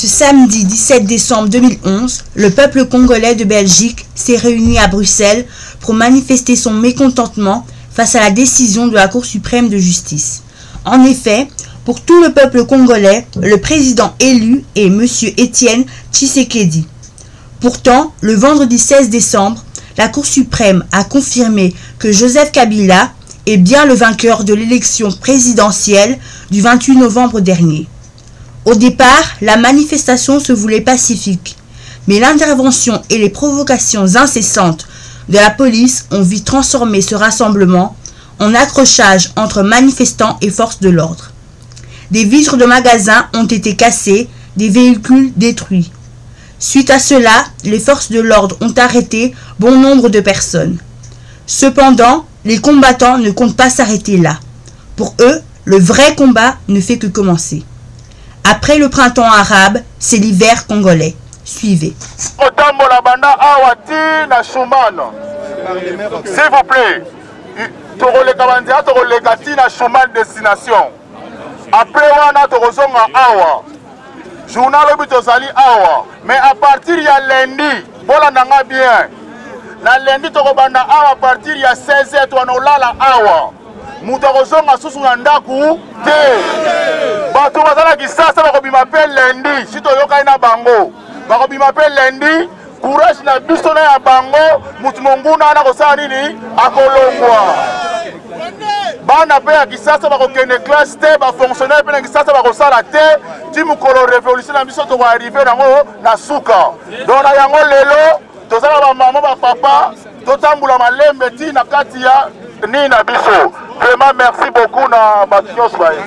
Ce samedi 17 décembre 2011, le peuple congolais de Belgique s'est réuni à Bruxelles pour manifester son mécontentement face à la décision de la Cour suprême de justice. En effet, pour tout le peuple congolais, le président élu est M. Étienne Tshisekedi. Pourtant, le vendredi 16 décembre, la Cour suprême a confirmé que Joseph Kabila est bien le vainqueur de l'élection présidentielle du 28 novembre dernier. Au départ, la manifestation se voulait pacifique, mais l'intervention et les provocations incessantes de la police ont vite transformé ce rassemblement en accrochage entre manifestants et forces de l'ordre. Des vitres de magasins ont été cassées, des véhicules détruits. Suite à cela, les forces de l'ordre ont arrêté bon nombre de personnes. Cependant, les combattants ne comptent pas s'arrêter là. Pour eux, le vrai combat ne fait que commencer. Après le printemps arabe, c'est l'hiver congolais. Suivez. S'il vous plaît, destination. Après wana tokozonga awa. Journal obitozali awa. Mais à partir ya lundi, bola nanga bien. Na lundi tokobanda awa à partir ya 16h twanolala awa. Mutokozonga susu na ndaku te. Bato bazala kisasa bakobima pe lundi. Sito yoka ina bango. Bakobima pe lundi. Courage na biso na ya bango. Mutu monguna na kosala nini? Akolongwa. Bana pe ya kisasa bakokende classe te, ba fonctionnaire pe na kisasa bakosala te. Ti mukolo révolution na biso toko arriver nango na suka. Donc na yango lelo tozala ba mama ba papa totambula malembe ti na kati ya ni na biso. Vraiment merci beaucoup na Batignon Soye.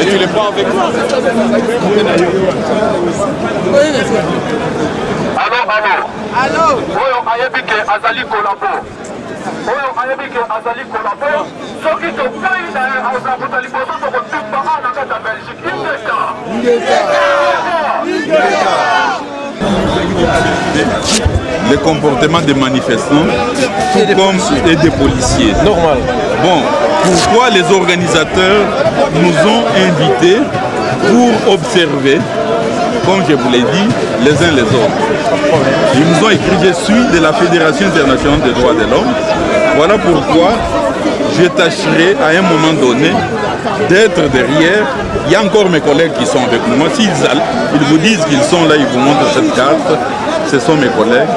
Et tu les prends avec moi. Allô. Oyo ayebike azali kolabo. Oyo ayebike azali kolabo. Soki to payi na azabota liboso to kotumba ana kata Belgique. Les comportements des manifestants, tout comme et des policiers. Normal. Bon, pourquoi les organisateurs nous ont invités pour observer, comme je vous l'ai dit, les uns les autres. Ils nous ont écrit, je suis de la Fédération internationale des droits de l'homme. Voilà pourquoi je tâcherai à un moment donné d'être derrière. Il y a encore mes collègues qui sont avec moi. S'ils vous disent qu'ils sont là, ils vous montrent cette carte. Ce sont mes collègues.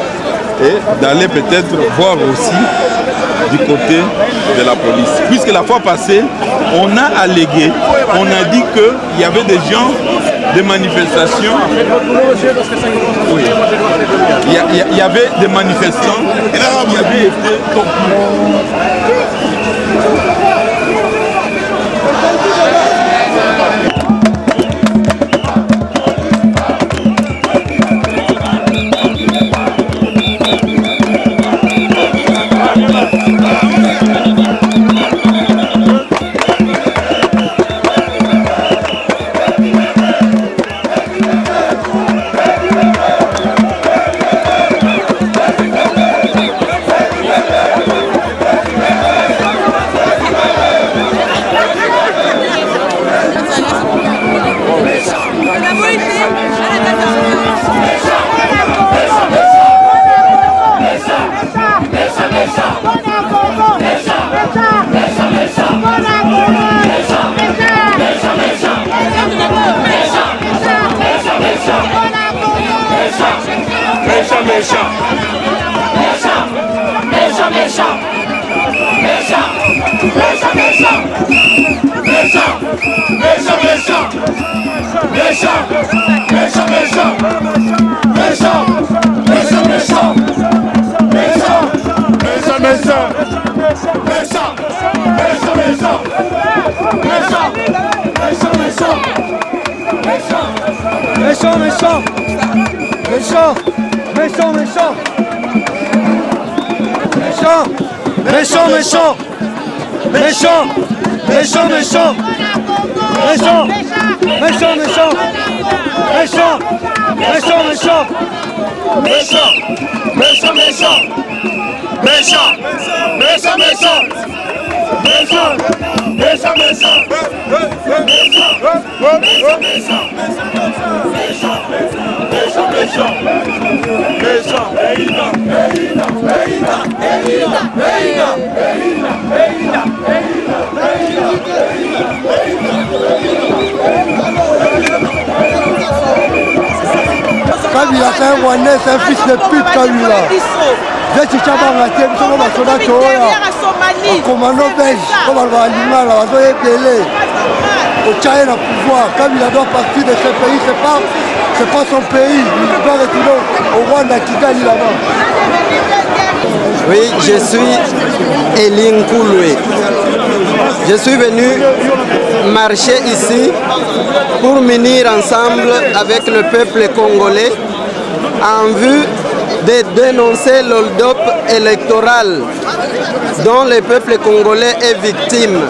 Et d'aller peut-être voir aussi du côté de la police. Puisque la fois passée, on a allégué, on a dit qu'il y avait des gens, des manifestations. Oui. Il y avait des manifestants qui avaient été torturés. Kabila c'est un Rwandais, c'est un fils de pute Kabila. Je suis raté, nous sommes dans son commandant belge, comme on va l'image, on va épeler. Au Tchad, le pouvoir, Kabila doit partir de ce pays, c'est pas son pays, il doit retourner au Rwanda, Kigali là-bas. Oui, je suis Eline Kouloué. Je suis venu marcher ici pour m'unir ensemble avec le peuple congolais en vue de dénoncer l'hold-up électoral dont le peuple congolais est victime.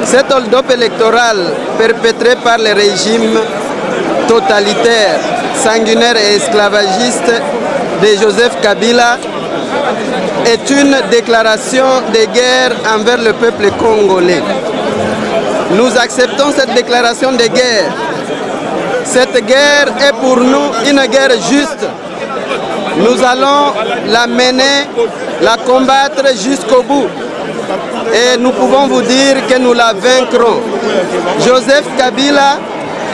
Cet hold-up électoral perpétré par le régime totalitaire, sanguinaire et esclavagiste de Joseph Kabila est une déclaration de guerre envers le peuple congolais. Nous acceptons cette déclaration de guerre. Cette guerre est pour nous une guerre juste. Nous allons la mener, la combattre jusqu'au bout. Et nous pouvons vous dire que nous la vaincrons. Joseph Kabila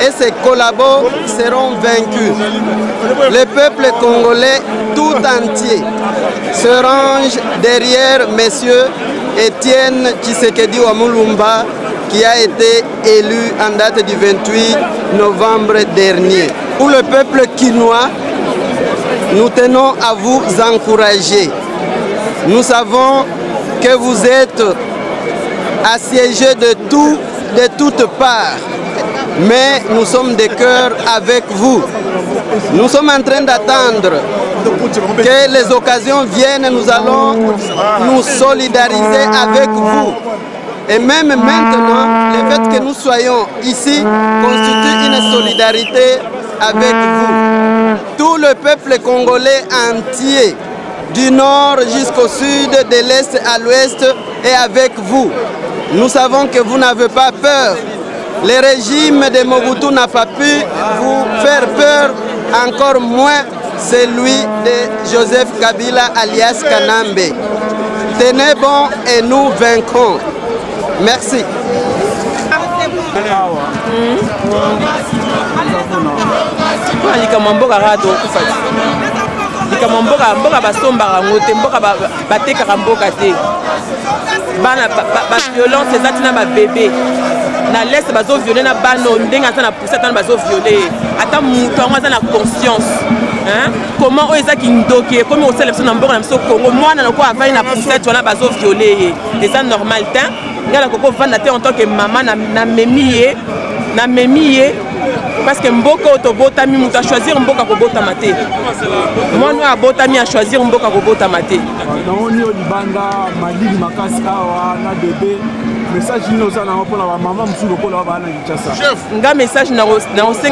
et ses collabos seront vaincus. Le peuple congolais tout entier se range derrière messieurs Étienne Tshisekedi Wamulumba qui a été élu en date du 28 novembre dernier. Pour le peuple quinois, nous tenons à vous encourager. Nous savons que vous êtes assiégés de toutes parts. Mais nous sommes de cœur avec vous. Nous sommes en train d'attendre que les occasions viennent, nous allons nous solidariser avec vous. Et même maintenant, le fait que nous soyons ici constitue une solidarité avec vous. Tout le peuple congolais entier, du nord jusqu'au sud, de l'est à l'ouest, est avec vous. Nous savons que vous n'avez pas peur. Le régime de Mobutu n'a pas pu vous faire peur, encore moins celui de Joseph Kabila alias Kanambe. Tenez bon et nous vaincrons. Merci. mboka basombaka ngo te mboka batekaka mboka te bana baviolence eza tina babebe na leste bazoviole na bano ndenge aza na pousse atana bazoviole ata moto yango aza na conscience comment oyo ezaki ndoki ekomi kosala biso na mboka na biso Congo mwana loko avandi na poussette wana bazoviole ye eza normal te ngai nakoko vanda te en tant que mama namemi ye parce que mboka oyo tobotami moto achoisir mboka kobotama te mwana oyo abotami achoisir mboka kobotama te naoni oyo libanda malili makasi awa na bebe message nini oza nango mpona bamama mosusu lokola oyo baa na Kinshasa nga message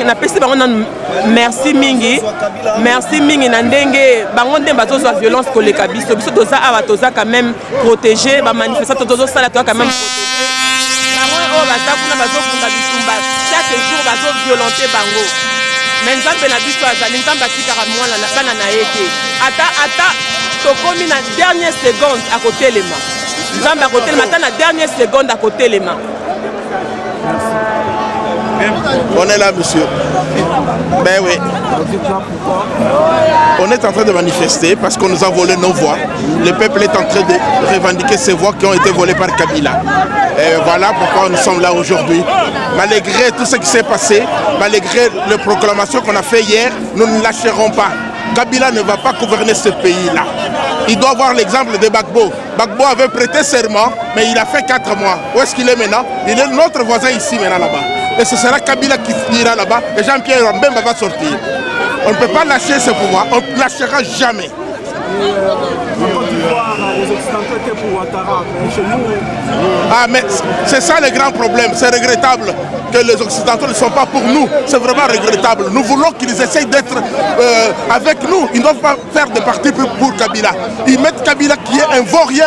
napesi bango nanu merci mingi na ndenge bango nde bazozwa violence koleka biso toza awa toza quand même protégé bamanifestant tozosala toza quand même protégé bango oyo baza kuna bazokunda bitumba chaque jour bazoviolente bango mais nzambe na biso azali nzambe atikaka mwana bana na ye te ata tokomi na dernière seconde akotelema nzambe akotelema ata na dernière seconde akotelema. On est là, monsieur. Ben oui. On est en train de manifester parce qu'on nous a volé nos voix. Le peuple est en train de revendiquer ces voix qui ont été volées par Kabila. Et voilà pourquoi nous sommes là aujourd'hui. Malgré tout ce qui s'est passé, malgré les proclamations qu'on a fait hier, nous ne lâcherons pas. Kabila ne va pas gouverner ce pays-là. Il doit voir l'exemple de Gbagbo. Gbagbo avait prêté serment, mais il a fait 4 mois. Où est-ce qu'il est maintenant? Il est notre voisin ici maintenant là-bas. Et ce sera Kabila qui ira là-bas et Jean-Pierre Rambemba va sortir. On ne peut pas lâcher ce pouvoir, on ne lâchera jamais. En Côte d'Ivoire, les Occidentaux étaient était pour Ouattara, mais chez nous... Ah, mais c'est ça le grand problème. C'est regrettable que les Occidentaux ne sont pas pour nous. C'est vraiment regrettable. Nous voulons qu'ils essayent d'être avec nous. Ils ne doivent pas faire de parti pour Kabila. Ils mettent Kabila qui est un vaurien,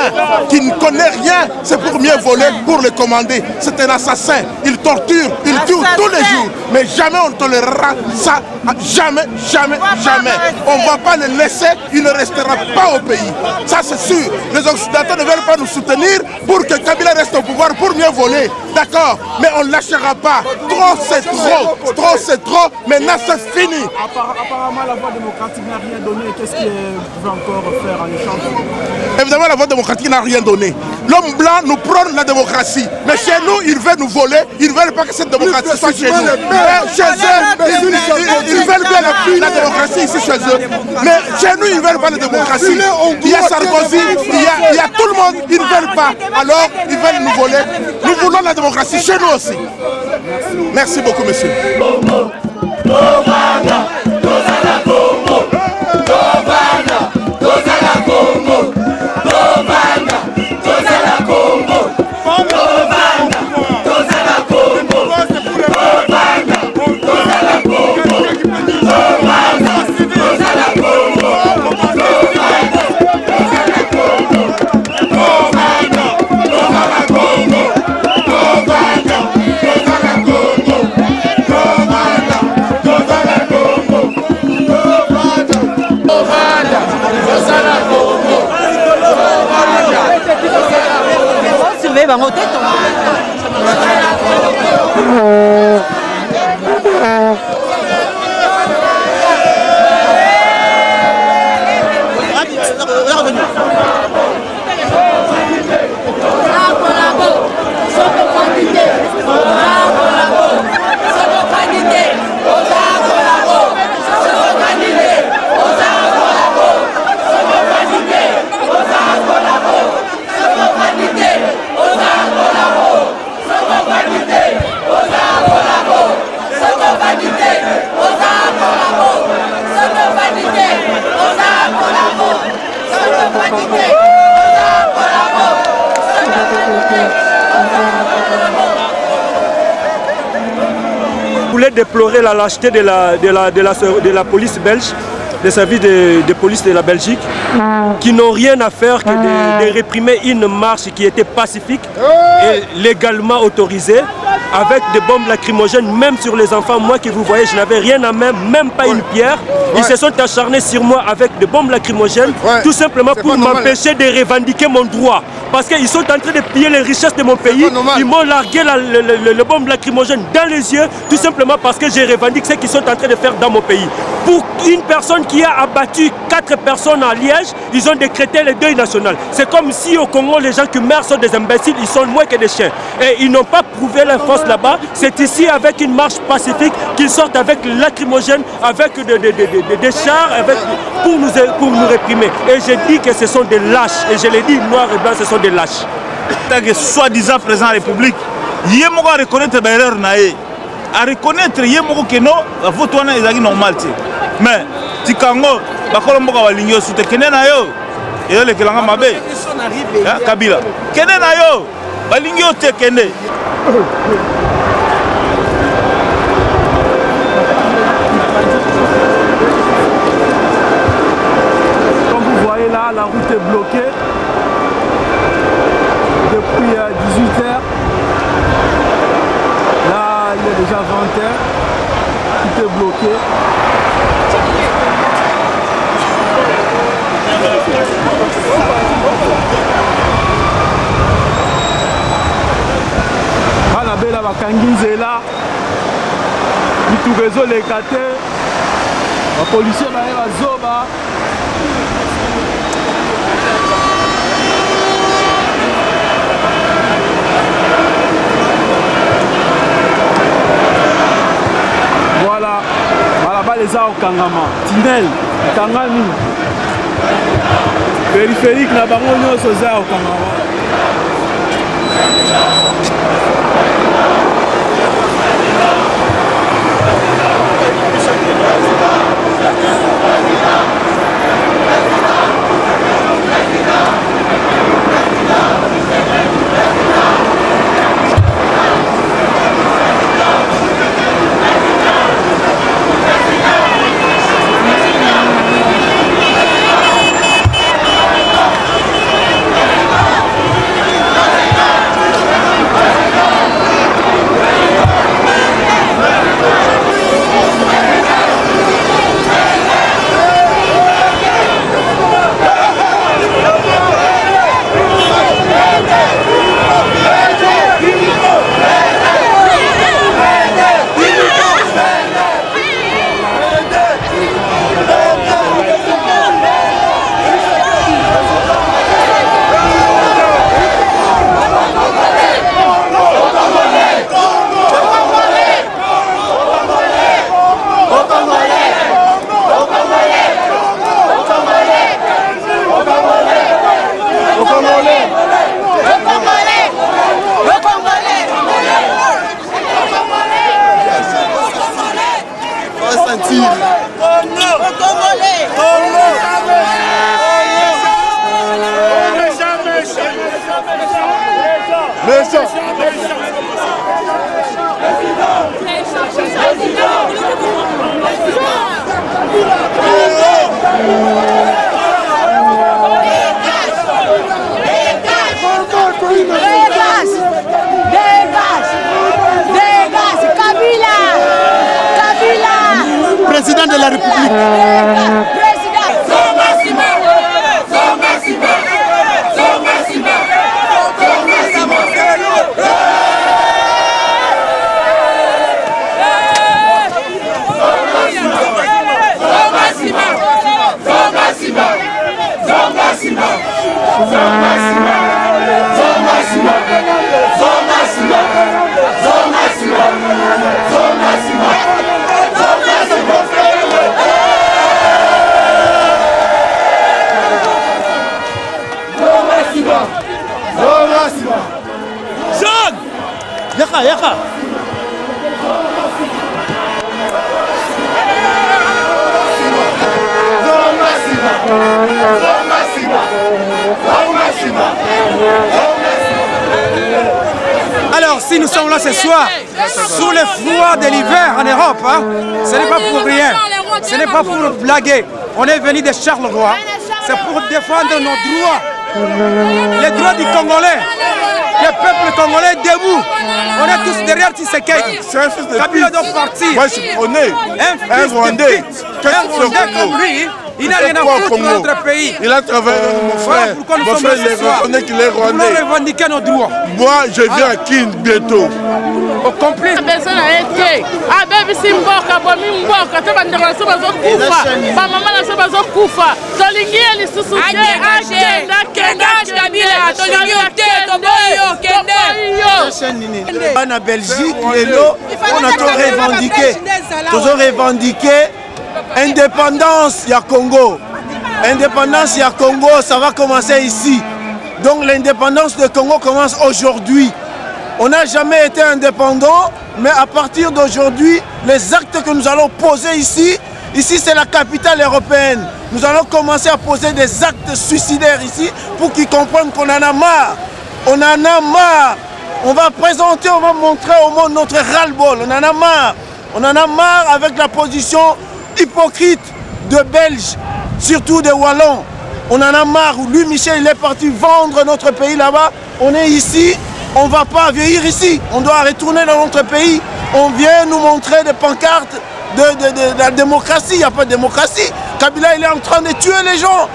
qui ne connaît rien. C'est pour mieux voler, pour le commander. C'est un assassin. Il torture, il tue tous les jours. Mais jamais on tolérera ça. Jamais, jamais, jamais. On ne va pas le laisser. Il ne restera pas au pays. Ça, c'est sûr. Les Occidentaux ne veulent pas nous soutenir pour que Kabila reste au pouvoir, pour mieux voler. D'accord, mais on ne lâchera pas. Trop, c'est trop. Trop, c'est trop. Maintenant, c'est fini. Apparemment, la voie démocratique n'a rien donné. Qu'est-ce qu'il veut encore faire en échange? Évidemment, la voie démocratique n'a rien donné. L'homme blanc nous prône la démocratie. Mais chez nous, il veut nous voler. Ils ne veulent pas que cette démocratie soit chez nous. Chez eux, ils veulent bien la démocratie ici chez eux. Mais chez nous, ils ne veulent pas la démocratie. Il y a Sarkozy, il y a tout le monde. Ils ne veulent pas. Alors, ils veulent nous voler. Nous voulons la démocratie chez nous aussi. Merci beaucoup, monsieur. bango te voulais déplorer la lâcheté de la police belge, des services de police de la Belgique, qui n'ont rien à faire que de réprimer une marche qui était pacifique et légalement autorisée, avec des bombes lacrymogènes, même sur les enfants. Moi qui vous voyez, je n'avais rien à même pas une pierre. Ils se sont acharnés sur moi avec des bombes lacrymogènes, tout simplement pour m'empêcher de revendiquer mon droit. Parce qu'ils sont en train de piller les richesses de mon pays. Ils m'ont largué le bombe lacrymogène dans les yeux, tout simplement parce que je revendique ce qu'ils sont en train de faire dans mon pays. Pour une personne qui a abattu 4 personnes à Liège, ils ont décrété le deuil national. C'est comme si au Congo, les gens qui meurent sont des imbéciles, ils sont moins que des chiens. Et ils n'ont pas prouvé leur force là-bas. C'est ici, avec une marche pacifique, qu'ils sortent avec lacrymogène, avec des chars, pour nous réprimer. Et je dis que ce sont des lâches. Et je l'ai dit, noir et blanc, ce sont des lâches. Tant que soi-disant président de la République, il y a à reconnaître l'erreur. À reconnaître que non, la photo est normale. Mais si Congo, Bakolomboka va ligner sous tes Kenen ayo, et le Kelanga Mabe, Kabila, Kenen ayo, va ligner te Kene. Comme vous voyez là, la route est bloquée depuis 18h. Là, il est déjà 20h. Tout est bloqué. Bana bela bakangi nzela mituka ezoleka te bapolisier baye bazoba voilà balabala eza kokangama tindel ekangami périphérique na bango nyonso eza kokangama. Président de la République. Yaka. Alors, si nous sommes là ce soir, sous le froid de l'hiver en Europe, hein, ce n'est pas pour rien, ce n'est pas pour blaguer. On est venu de Charleroi, c'est pour défendre nos droits, les droits du Congolais. Le peuple congolais est debout. On est tous derrière Tshisekedi. Kabila doit partir. Moi, je connais un Rwandais. Comme lui, il n'a rien à foutre dans notre pays. Il a travaillé avec mon frère. Pourquoi nous Mon sommes frère, là ce soir? il reconnaît qu'il est Rwandais. Nous voulons revendiquer nos droits. Moi, je viens à Kin bientôt. Au complice. En Belgique, on a revendiqué indépendance à Congo. Indépendance à Congo, ça va commencer ici. Donc l'indépendance de Congo commence aujourd'hui. On n'a jamais été indépendant, mais à partir d'aujourd'hui, les actes que nous allons poser ici c'est la capitale européenne. Nous allons commencer à poser des actes suicidaires ici pour qu'ils comprennent qu'on en a marre. On en a marre. On va présenter, on va montrer au monde notre ras-le-bol. On en a marre. On en a marre avec la position hypocrite de Belges, surtout des Wallons. On en a marre. Lui, Michel, il est parti vendre notre pays là-bas. On est ici. On ne va pas vieillir ici. On doit retourner dans notre pays. On vient nous montrer des pancartes de la démocratie. Il n'y a pas de démocratie. Kabila, il est en train de tuer les gens.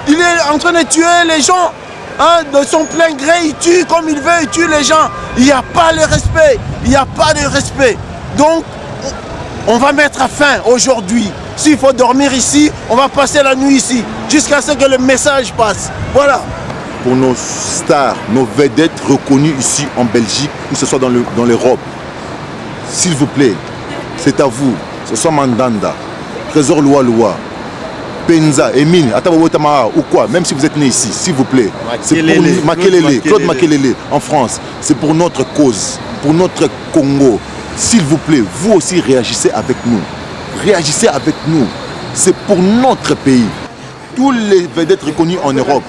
Il est en train de tuer les gens. Hein, de son plein gré, il tue comme il veut, il tue les gens. Il n'y a pas le respect. Il n'y a pas de respect. Donc, on va mettre fin aujourd'hui. S'il faut dormir ici, on va passer la nuit ici. Jusqu'à ce que le message passe. Voilà. Pour nos stars, nos vedettes reconnues ici en Belgique, ou ce soit dans l'Europe, s'il vous plaît, c'est à vous. Ce soit Mandanda, Trésor Loa, Penza, Emine, Atabawotamara ou quoi, même si vous êtes né ici, s'il vous plaît. C'est pour Makelele, Claude Makelele en France. C'est pour notre cause, pour notre Congo. S'il vous plaît, vous aussi réagissez avec nous. Réagissez avec nous. C'est pour notre pays. Tous les vedettes reconnus en Europe,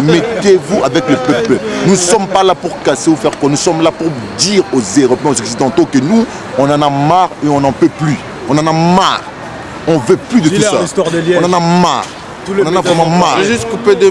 mettez-vous avec le peuple. Nous ne sommes pas là pour casser ou faire quoi. Nous sommes là pour dire aux Européens, aux Occidentaux que nous, on en a marre et on n'en peut plus. On en a marre. On ne veut plus de tout ça. On en a marre. On en a vraiment marre. J'ai juste coupé des...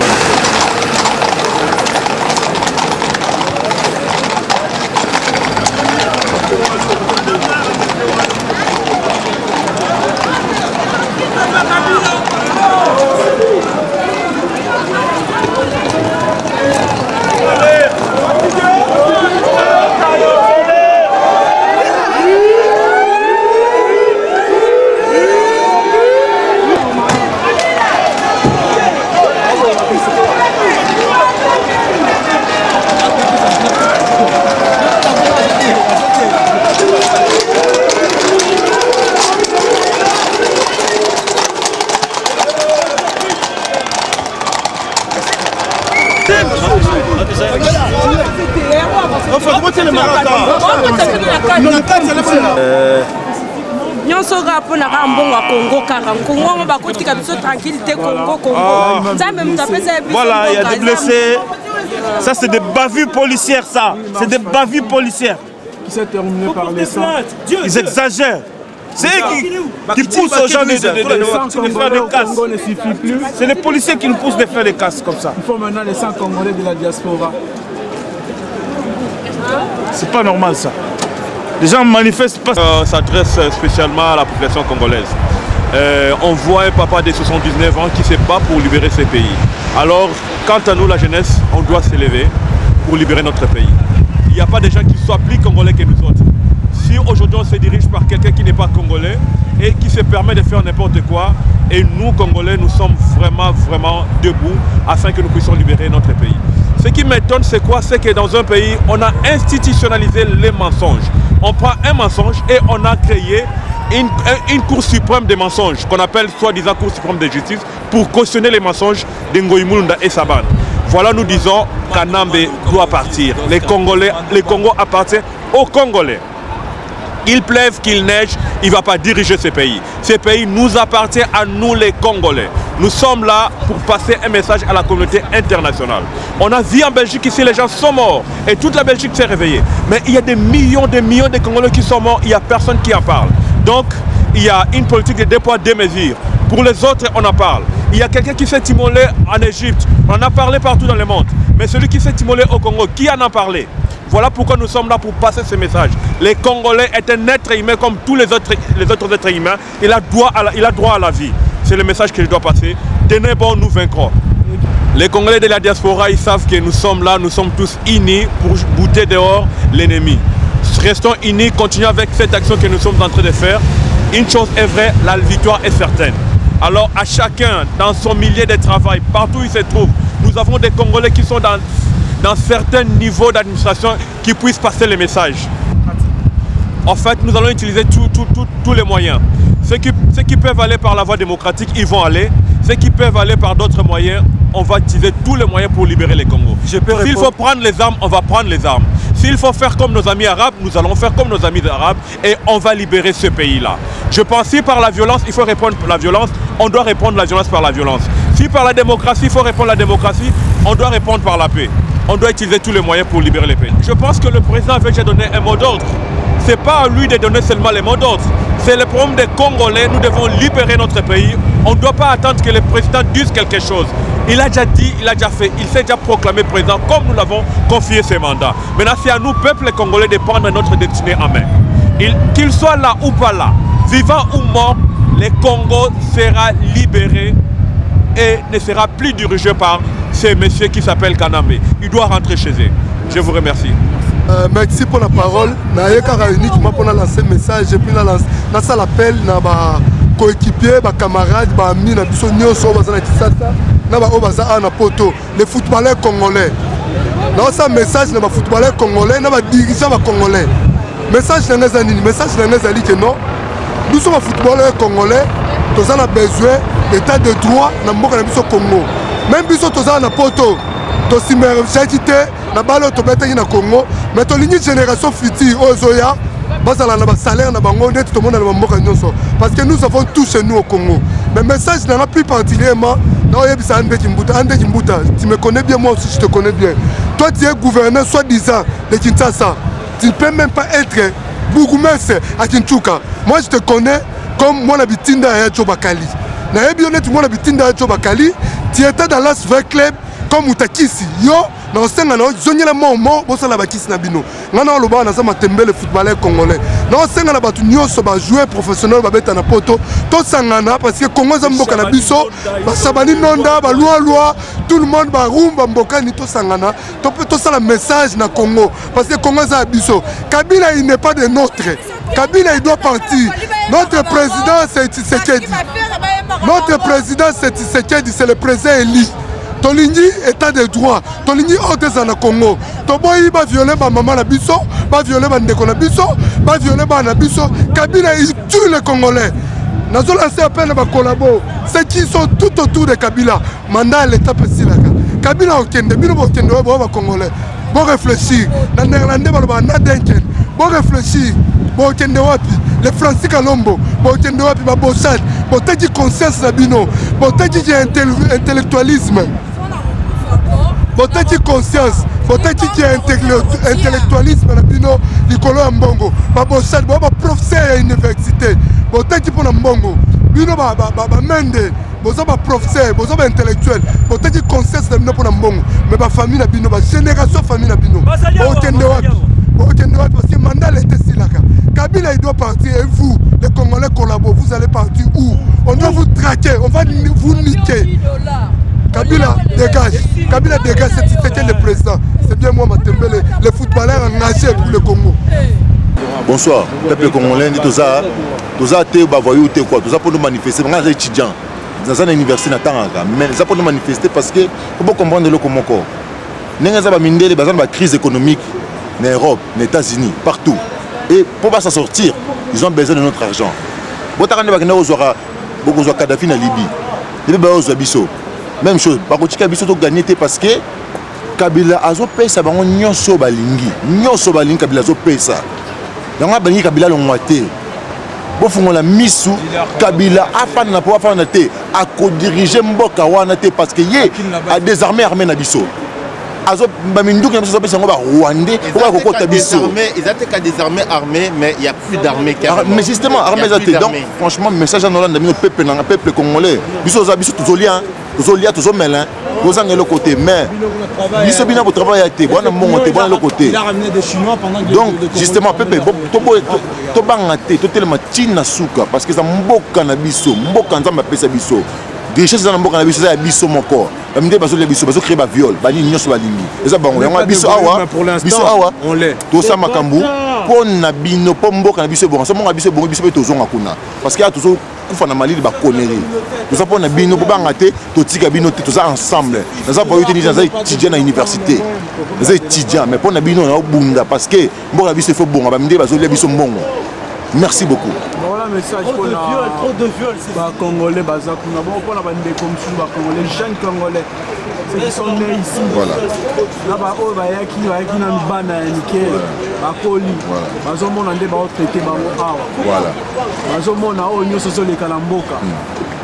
nyonso kaka mponaka mbongo ya Congo kaka Congo bakotika biso tranquille te Congo Nzambe moto apesa biso. Voilà, il y a des blessés, Ça, c'est des bavures policières, ça. C'est des bavures policières. Qui s'est terminé par les sangs. Ils exagèrent. C'est eux qui poussent aux gens de faire des casses. C'est les policiers qui nous poussent de faire des casses comme ça. Il faut maintenant les 100 Congolais de la diaspora. C'est pas normal ça. Les gens manifestent pas. S'adresse spécialement à la population congolaise. On voit un papa de 79 ans qui se bat pour libérer ce pays. Alors, quant à nous, la jeunesse, on doit s'élever pour libérer notre pays. Il n'y a pas de gens qui soient plus congolais que nous autres. Si aujourd'hui on se dirige par quelqu'un qui n'est pas congolais et qui se permet de faire n'importe quoi, et nous, Congolais, nous sommes vraiment debout afin que nous puissions libérer notre pays. Ce qui m'étonne, c'est quoi? C'est que dans un pays, on a institutionnalisé les mensonges. On prend un mensonge et on a créé une cour suprême des mensonges, qu'on appelle soi-disant cour suprême de justice, pour cautionner les mensonges de Ngoï Mulunda et Saban. Voilà, nous disons qu'Anambe doit partir. Les Congo appartient aux Congolais. Il pleuve, qu'il neige, il ne va pas diriger ce pays. Ce pays nous appartient à nous les Congolais. Nous sommes là pour passer un message à la communauté internationale. On a vu en Belgique ici, les gens sont morts et toute la Belgique s'est réveillée. Mais il y a des millions de Congolais qui sont morts, il n'y a personne qui en parle. Donc, il y a une politique de deux poids, deux mesures. Pour les autres, on en parle. Il y a quelqu'un qui s'est immolé en Égypte. On en a parlé partout dans le monde. Mais celui qui s'est immolé au Congo, qui en a parlé? Voilà pourquoi nous sommes là pour passer ce message. Les Congolais est un être humain comme tous les autres êtres humains. Il a droit à la vie. C'est le message que je dois passer. Tenez bon, nous vaincrons. Les Congolais de la diaspora, ils savent que nous sommes là, nous sommes tous unis pour bouter dehors l'ennemi. Restons unis, continuons avec cette action que nous sommes en train de faire. Une chose est vraie, la victoire est certaine. Alors à chacun, dans son milieu de travail, partout où il se trouve, nous avons des Congolais qui sont dans certains niveaux d'administration qui puissent passer les messages. En fait, nous allons utiliser tous les moyens. Ceux qui peuvent aller par la voie démocratique, ils vont aller. Ceux qui peuvent aller par d'autres moyens, on va utiliser tous les moyens pour libérer les Congos. S'il faut prendre les armes, on va prendre les armes. S'il faut faire comme nos amis arabes, nous allons faire comme nos amis arabes et on va libérer ce pays-là. Je pense que si par la violence, il faut répondre par la violence, on doit répondre la violence par la violence. Si par la démocratie, il faut répondre la démocratie, on doit répondre par la paix. On doit utiliser tous les moyens pour libérer les pays. Je pense que le président avait déjà donné un mot d'ordre. Ce n'est pas à lui de donner seulement les mots d'ordre. C'est le problème des Congolais. Nous devons libérer notre pays. On ne doit pas attendre que le président dise quelque chose. Il a déjà dit, il a déjà fait, il s'est déjà proclamé président comme nous l'avons confié ce mandat. Maintenant, c'est à nous, peuple congolais, de prendre notre destinée en main. Qu'il soit là ou pas là, vivant ou mort, le Congo sera libéré et ne sera plus dirigé par ce monsieur qui s'appelle Kanambe. Il doit rentrer chez eux. Je vous remercie. Merci pour la parole. Je uniquement pour lancer un message et puis lancer l'appel à coéquipiers, camarades, amis, les footballeurs congolais. Dans un message, les footballeurs congolais, les dirigeants congolais. Message n'est que non. Nous sommes footballeurs congolais, nous avons besoin d'état de droit dans le Congo. Même si nous avons un poto, nous avons un Congo, mais nous avons une génération future, parce que nous avons tout chez nous au Congo. Mais le message n'est plus particulièrement. Tu me connais bien, moi aussi je te connais bien. Toi tu es gouverneur soi-disant de Kinshasa. Tu ne peux même pas être bourgmestre à Kinshasa. Moi je te connais comme mon habitant à Djobakali. Tu étais dans l'Asvel Club comme Moutakisi. Yo, dans ce moment, je n'ai pas de footballeur congolais. Dans ce moment, je joueur professionnel parce que Congo tout le monde va message na Congo parce que Congo Kabila il n'est pas de notre. Kabila il doit partir. Notre président c'est Tshisekedi. Notre président c'est Tshisekedi, c'est le président élu. Tolingi état de droit, Tolingi hôtesse en Congo. Toboyi va violer ma maman na biso, va violer ma ndeko na biso, va violer ma biso. Kabila il tue les Congolais. Nous allons lancer appel à collabo. Ceux qui sont tout autour de Kabila, mandat à l'état précis. Kabila au Kende, Bino au Kende, au Congolais. Bon réfléchir. Dans les Néerlandais, bon réfléchir. Bon Kende wapi. Les Français Kalombo, bon Kende wapi, bon Chad, bon t'as conscience Sabino, bon t'as intellectualisme. boteki conscience, boteki qui intellectualisme na bino likolo ya mbongo. Babosali ba professeur ya université. Boteki pona mbongo. Bino ba mende, bozo ba professeur, bozo ba intellectuel. Boteki conscience na bino pona mbongo. Mais ba famille na bino, ba génération famille na bino. Okende wapi? Okende wapi parce que Mandela était silaka. Kabila il doit partir et vous, les Congolais collaborent, vous allez partir où? On doit vous traquer, on va vous niquer. Kabila dégage, Kabila dégage, c'était le président. C'est bien moi Matembele, les footballeurs engagés pour le Congo. Bonsoir, peuple congolais, tous ça te bavoyou te quoi, tout ça pour nous manifester. Moi j'ai étudiant, dans une université na Tanganga, mais ça pour nous manifester parce que faut comprendre le comment corps. Nenga za ba mindele bazan ba crise économique en Europe, aux États-Unis, partout. Et pour pas s'en sortir, ils ont besoin de notre argent. Botakane ba kena ozora beaucoup zo Kadhafi na Libye. Libye ba ozo biso. Même chose, par contre, Kabila a gagné parce que Kabila a payé ça, nyonso balingi Kabila a payé ça. Donc Kabila l'a moité. Bon fond la misu Kabila a fait na pouvoir faire naté a co-diriger Mboka wana te parce que yé a désarmé armée na biso. Azo bamindu qui sont payé Rwandais pour pas kokota biso. Ils étaient qu'à des armées armées mais il y a plus d'armées mais justement armées donc franchement message en Hollande de peuple congolais. Biso tous liens. Tous mêlés, tous en côté, mais ils sont bien pour travailler à tes, bon le côté. Donc, justement, Pepe, tu bangaté, tu tellement tina souka, parce que ça mboka na biso, mboka nzamba pesa biso. Des richesses dans mboka na biso, ça biso mon corps. La minde baso le biso, baso créer ba viol, bani nyos ba lingi. Et ça bango, yango biso awa, on l'est. Tout ça makambu, pour na bino, pour mboka na biso bon, ça mon biso bon, biso pe tozonga kuna. Parce qu'il y a toujours kufa na Mali ba connerie. Tout ça pour na bino pour bangaté, to tika bino tout ça ensemble. Dans ça pour utiliser dans étudiant à l'université. Dans étudiant, mais pour na bino na bunda parce que mboka biso faut bon, ba minde baso le biso mbongo. Merci beaucoup. Voilà le message pour le viol, trop de viol, c'est pas congolais bazak, on a bon pour la bande comme sur les jeunes congolais. Ceux qui sont nés ici. Voilà. Là-bas, oh bah yaki na bana nickel, à Koli. Bazo mon ande ba traité ba awa. Voilà. Bazo mon na o nyoso so les kalamboka.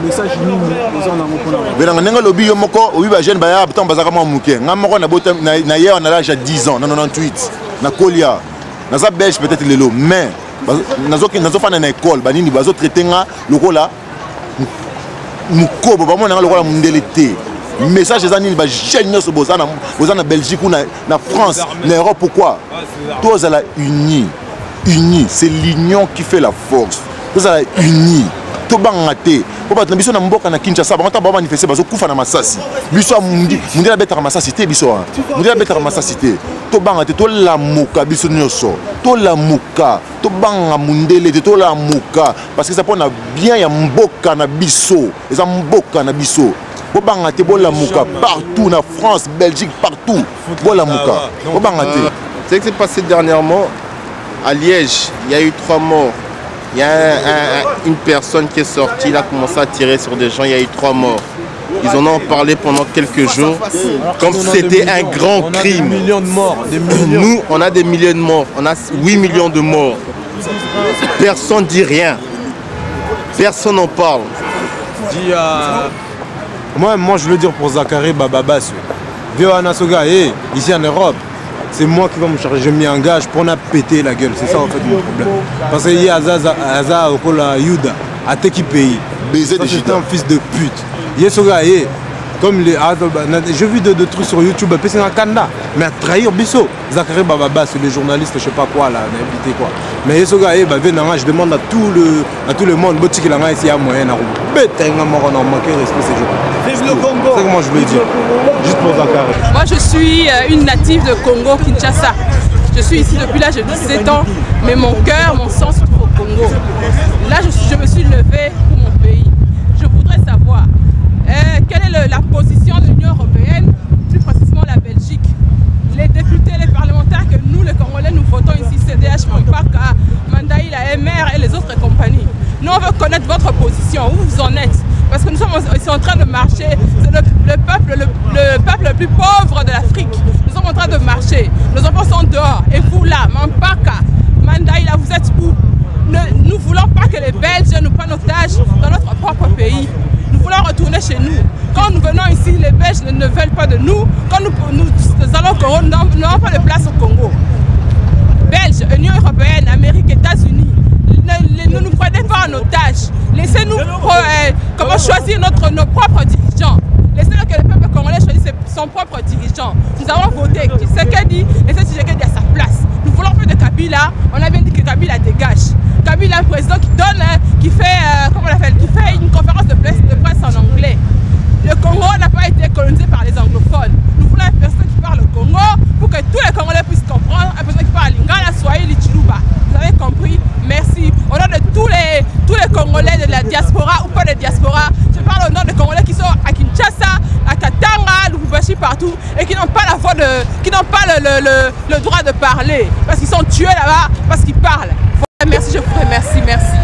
Message nini nous en avons pour la. Belanga nenga lobi yo moko, oui ba jeune ba ya putain bazaka mo muke. Nga moko na bota na hier on a l'âge à 10 ans, na 98. Na Kolia. Na za belge peut-être lelo, mais nazo fana na école banini bazo traiter nga lokola mukobo ba mona lokola mundele te message za nini ba jeune so bozana Belgique ou na France na Europe pourquoi tous à la unis c'est l'union qui fait la force tous à la unis to bangaté po ba biso na mboka na Kinshasa ba ba manifester bazo kufa na masasi biso mundi la beta masasi te biso mundi la beta masasi te to bangaté to la muka biso nyoso to la muka to banga mundele to la muka parce que ça pona bien ya mboka na biso eza mboka na biso po bangaté bo la muka partout na France Belgique partout bo la muka po bangaté. C'est ce qui s'est passé dernièrement à Liège, il y a eu 3 morts. Il y a une personne qui est sortie, il a commencé à tirer sur des gens, il y a eu 3 morts. Ils en ont parlé pendant quelques jours, comme si c'était un grand crime. Des millions de morts. Nous, on a des millions de morts, on a 8 millions de morts. Personne ne dit rien. Personne n'en parle. Moi, je veux dire pour Zachary Bababas, ici en Europe, c'est moi qui vais me charger, je m'y engage pour ne péter la gueule, c'est ça en fait mon problème. Parce qu'il y a Aza Okola Yuda, à qui pays. C'est un fils de pute. Comme les j'ai vu de trucs sur YouTube, c'est un Kanda, mais à trahir Bisso, Zachary Bababas, les journalistes, je sais pas quoi là, n'invité quoi. Mais je demande à tout le monde, il y a moyen à respect ces jours. C'est comment je veux dire. Juste pour Zachary. Moi je suis une native de Congo, Kinshasa. Je suis ici depuis l'âge de 17 ans, mais mon cœur, mon sang se trouve au Congo. Là je me suis levée pour mon pays. Je voudrais savoir quelle est la position de l'Union européenne, plus précisément la Belgique. Les députés, les parlementaires que nous les Congolais nous votons ici, CDH, Mampaka, Mandaï, la MR et les autres compagnies. Nous on veut connaître votre position, où vous en êtes. Parce que nous sommes ici en train de marcher, c'est le peuple le plus pauvre de l'Afrique. Nous sommes en train de marcher, nos enfants sont dehors. Et vous là, Mampaka, Mandaï, là, vous êtes où? Nous ne voulons pas que les Belges nous prennent otage dans notre propre pays. Nous voulons voulons retourner chez nous. Quand nous venons ici, les Belges ne veulent pas de nous. Quand nous allons au Congo, nous n'avons pas de place au Congo. Belges, Union européenne, Amérique, États-Unis, ne nous prenez pas en otage. Laissez-nous choisir nos propres dirigeants. Laissez-le que le peuple congolais choisisse son propre dirigeant. Nous avons voté Tshisekedi, laissez Tshisekedi à sa place. Nous voulons plus de Kabila, on a bien dit que Kabila dégage. Kabila, un président qui donne, qui fait une conférence de presse en anglais. Le Congo n'a pas été colonisé par les anglophones. Nous voulons une personne qui parle au Congo pour que tous les Congolais puissent comprendre, une personne qui parle Lingala, Swahili, Chiluba. Vous avez compris? Merci. Au nom de tous les Congolais de la diaspora ou pas de diaspora, je parle au nom des Congolais qui sont à Kinshasa, à Katanga, à Lubumbashi, partout, et qui n'ont pas la voix qui n'ont pas le droit de parler, parce qu'ils sont tués là-bas, parce qu'ils parlent. Merci, je vous remercie, merci.